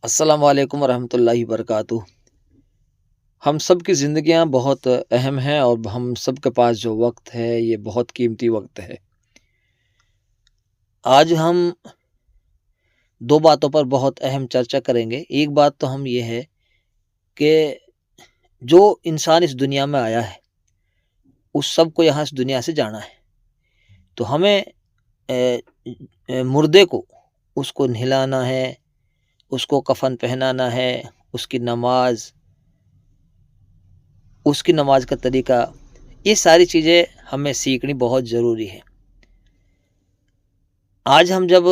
السلام علیکم ورحمۃ اللہ وبرکاتہ۔ ہم سب کی زندگیاں بہت اہم ہیں اور ہم سب کے پاس جو وقت ہے یہ بہت قیمتی وقت ہے۔ آج ہم دو باتوں پر بہت اہم چرچا کریں گے۔ ایک بات تو ہم یہ ہے کہ جو انسان اس دنیا میں آیا ہے اس سب کو یہاں اس دنیا سے جانا ہے، تو ہمیں مردے کو اس کو نہلانا ہے، اس کو کفن پہنانا ہے، اس کی نماز کا طریقہ، یہ ساری چیزیں ہمیں سیکھنی بہت ضروری ہے۔ آج ہم جب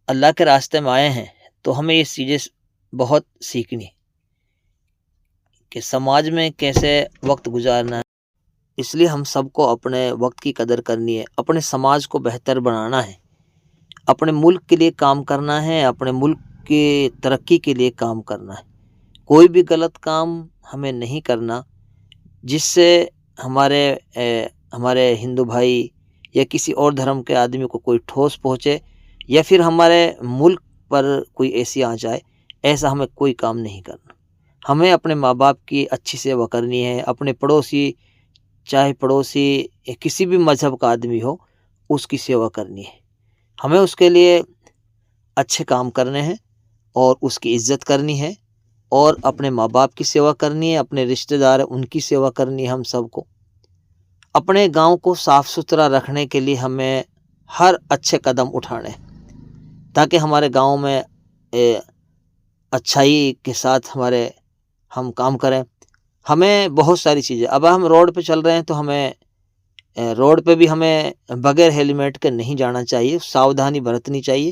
اللہ کے راستے میں آئے ہیں تو ہمیں یہ چیزیں بہت سیکھنی ہے کہ سماج میں کیسے وقت گزارنا ہے۔ اس لیے ہم سب کو اپنے وقت کی قدر کرنی ہے، اپنے سماج کو بہتر بنانا ہے، اپنے ملک کے لیے کام کرنا ہے، اپنے ملک کی ترقی کے لیے کام کرنا ہے۔ کوئی بھی غلط کام ہمیں نہیں کرنا جس سے ہمارے ہندو بھائی یا کسی اور دھرم کے آدمی کو کوئی ٹھوس پہنچے یا پھر ہمارے ملک پر کوئی ایسی آ جائے، ایسا ہمیں کوئی کام نہیں کرنا۔ ہمیں اپنے ماں باپ کی اچھی سیوا کرنی ہے، اپنے پڑوسی، چاہے پڑوسی کسی بھی مذہب کا آدمی ہو، اس کی سیوا کرنی ہے۔ ہمیں اس کے لیے اچھے کام کرنے ہیں اور اس کی عزت کرنی ہے، اور اپنے ماں باپ کی سیوا کرنی ہے، اپنے رشتہ دار ان کی سیوا کرنی ہے۔ ہم سب کو اپنے گاؤں کو صاف ستھرا رکھنے کے لیے ہمیں ہر اچھے قدم اٹھانے ہیں تاکہ ہمارے گاؤں میں اچھائی کے ساتھ ہم کام کریں۔ ہمیں بہت ساری چیزیں، اب ہم روڈ پہ چل رہے ہیں تو ہمیں روڈ پہ بھی ہمیں بغیر ہیلمٹ کے نہیں جانا چاہیے، ساودھانی برتنی چاہیے۔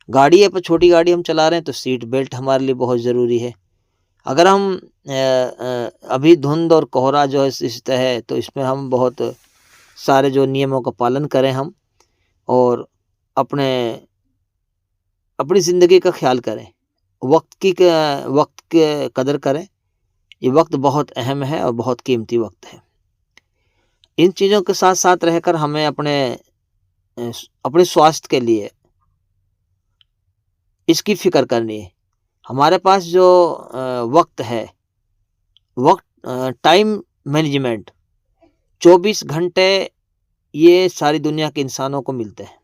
گاڑی ہے، چھوٹی گاڑی ہم چلا رہے ہیں تو سیٹ بیلٹ ہمارے لیے بہت ضروری ہے۔ اگر ہم ابھی دھند اور کوہرا جو ہے تو اس میں ہم بہت سارے جو نیموں کا پالن کریں ہم، اور اپنی زندگی کا خیال کریں، وقت کی قدر کریں۔ یہ وقت بہت اہم ہے اور بہت قیمتی وقت ہے۔ ان چیزوں کے ساتھ ساتھ رہ کر ہمیں اپنے سواستھ کے لیے اس کی فکر کرنی ہے۔ ہمارے پاس جو وقت ہے، ٹائم مینجمنٹ 24 گھنٹے یہ ساری دنیا کے انسانوں کو ملتے ہیں۔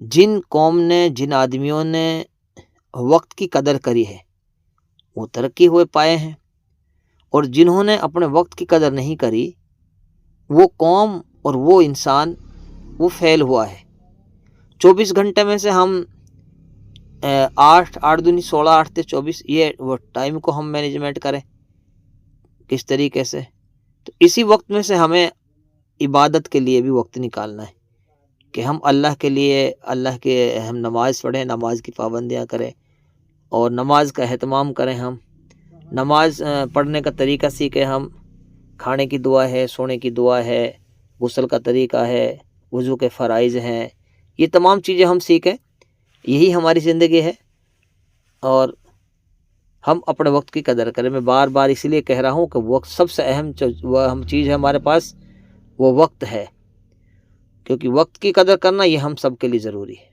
جن قوم نے، جن آدمیوں نے وقت کی قدر کری ہے وہ ترقی ہوئے پائے ہیں، اور جنہوں نے اپنے وقت کی قدر نہیں کری وہ قوم اور وہ انسان وہ فیل ہوا ہے۔ 24 گھنٹے میں سے ہم 8 دن 16 8 سے 24 یہ وہ ٹائم کو ہم مینجمنٹ کریں کس طریقے سے، تو اسی وقت میں سے ہمیں عبادت کے لیے بھی وقت نکالنا ہے کہ ہم اللہ کے ہم نماز پڑھیں، نماز کی پابندیاں کریں اور نماز کا اہتمام کریں۔ ہم نماز پڑھنے کا طریقہ سیکھیں، ہم کھانے کی دعا ہے، سونے کی دعا ہے، غسل کا طریقہ ہے، وضو کے فرائض ہیں، یہ تمام چیزیں ہم سیکھیں۔ یہی ہماری زندگی ہے اور ہم اپنے وقت کی قدر کریں۔ میں بار بار اسی لیے کہہ رہا ہوں کہ وقت سب سے اہم چیز ہے ہمارے پاس، وہ وقت ہے، کیونکہ وقت کی قدر کرنا یہ ہم سب کے لیے ضروری ہے۔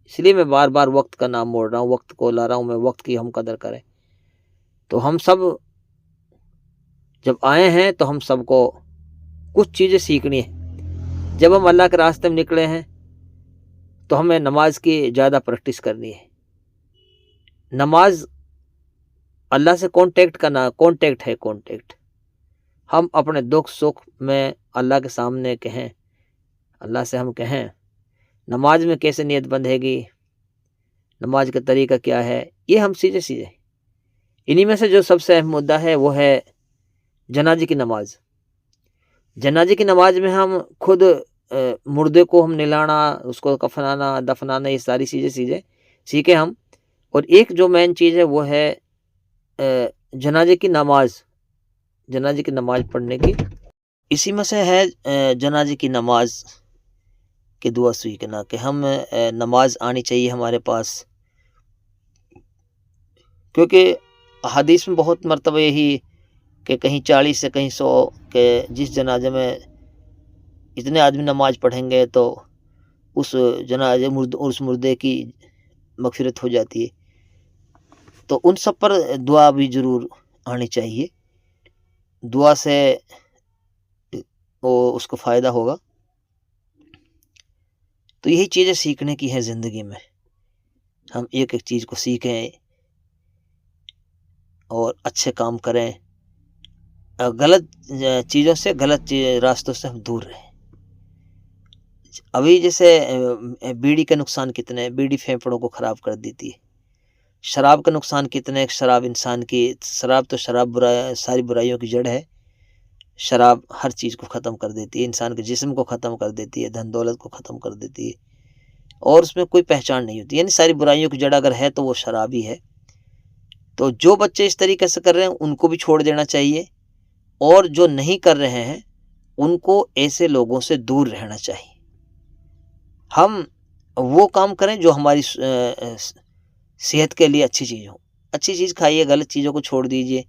اس لیے میں بار بار وقت کا نام موڑ رہا ہوں، وقت کو لا رہا ہوں، میں وقت کی ہم قدر کریں۔ تو ہم سب جب آئے ہیں تو ہم سب کو کچھ چیزیں سیکھنی ہے۔ جب ہم اللہ کے راستے میں نکلے ہیں تو ہمیں نماز کی زیادہ پریکٹس کرنی ہے۔ نماز اللہ سے کانٹیکٹ ہے۔ ہم اپنے دکھ سکھ میں اللہ کے سامنے اللہ سے ہم کہیں نماز میں کیسے نیت بندھے گی، نماز کا طریقہ کیا ہے، یہ ہم سیدھے انہی میں سے جو سب سے اہم مدعا ہے وہ ہے جنازے کی نماز۔ جنازے کی نماز میں ہم خود مردے کو ہم نہلانا، اس کو کفنانا، دفنانا، یہ ساری چیزیں سیکھیں ہم۔ اور ایک جو مین چیز ہے وہ ہے جنازے کی نماز پڑھنے کی۔ اسی میں سے ہے جنازے کی نماز کی دعا سیکھنا کہ ہم نماز آنی چاہیے ہمارے پاس، کیونکہ حدیث میں بہت مرتبہ یہی کہ کہیں 40 سے کہیں 100 کہ جس جنازے میں اتنے آدمی نماز پڑھیں گے تو اس مردے کی مغفرت ہو جاتی ہے. تو ان سب پر دعا بھی ضرور آنی چاہیے. دعا سے وہ اس کو فائدہ ہوگا. تو یہی چیزیں سیکھنے کی ہے زندگی میں. ہم ایک ایک چیز کو سیکھیں اور اچھے کام کریں. غلط چیزوں سے، غلط راستوں سے ہم دور رہیں. ابھی جیسے بیڑی کے نقصان کتنے ہیں. بیڑی پھیپھڑوں کو خراب کر دیتی ہے. شراب کا نقصان کتنے. شراب انسان کی، شراب تو ساری برائیوں کی جڑ ہے. شراب ہر چیز کو ختم کر دیتی ہے. انسان کے جسم کو ختم کر دیتی ہے، دھن دولت کو ختم کر دیتی ہے، اور اس میں کوئی پہچان نہیں ہوتی. یعنی ساری برائیوں کی جڑ اگر ہے تو وہ شراب ہی ہے. تو جو بچے اس طریقے سے کر رہے ہیں ان کو بھی چھوڑ دینا چاہیے، اور جو نہیں کر رہے ہیں ان کو ایسے لوگوں سے دور رہنا چاہیے. ہم وہ کام کریں جو ہماری صحت کے لیے اچھی چیز ہو. اچھی چیز کھائیے، غلط چیزوں کو چھوڑ دیجئے.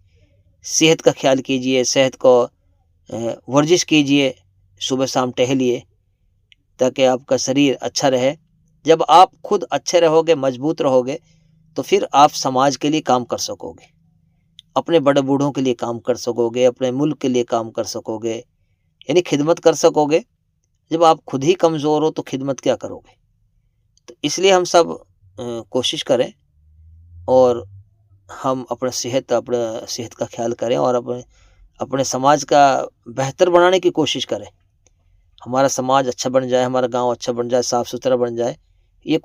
صحت کا خیال کیجئے، صحت کو ورزش کیجئے، صبح شام ٹہلیے تاکہ آپ کا شریر اچھا رہے. جب آپ خود اچھے رہو گے، مضبوط رہو گے، تو پھر آپ سماج کے لیے کام کر سکو گے، اپنے بڑے بوڑھوں کے لیے کام کر سکو گے، اپنے ملک کے لیے کام کر سکو گے، یعنی خدمت کر سکو گے. جب آپ خود ہی کمزور ہو تو خدمت کیا کرو گے؟ تو اس لیے ہم سب کوشش کریں اور ہم اپنے صحت کا خیال کریں اور اپنے سماج کا بہتر بنانے کی کوشش کریں. ہمارا سماج اچھا بن جائے، ہمارا گاؤں اچھا بن جائے، صاف ستھرا بن جائے. یہ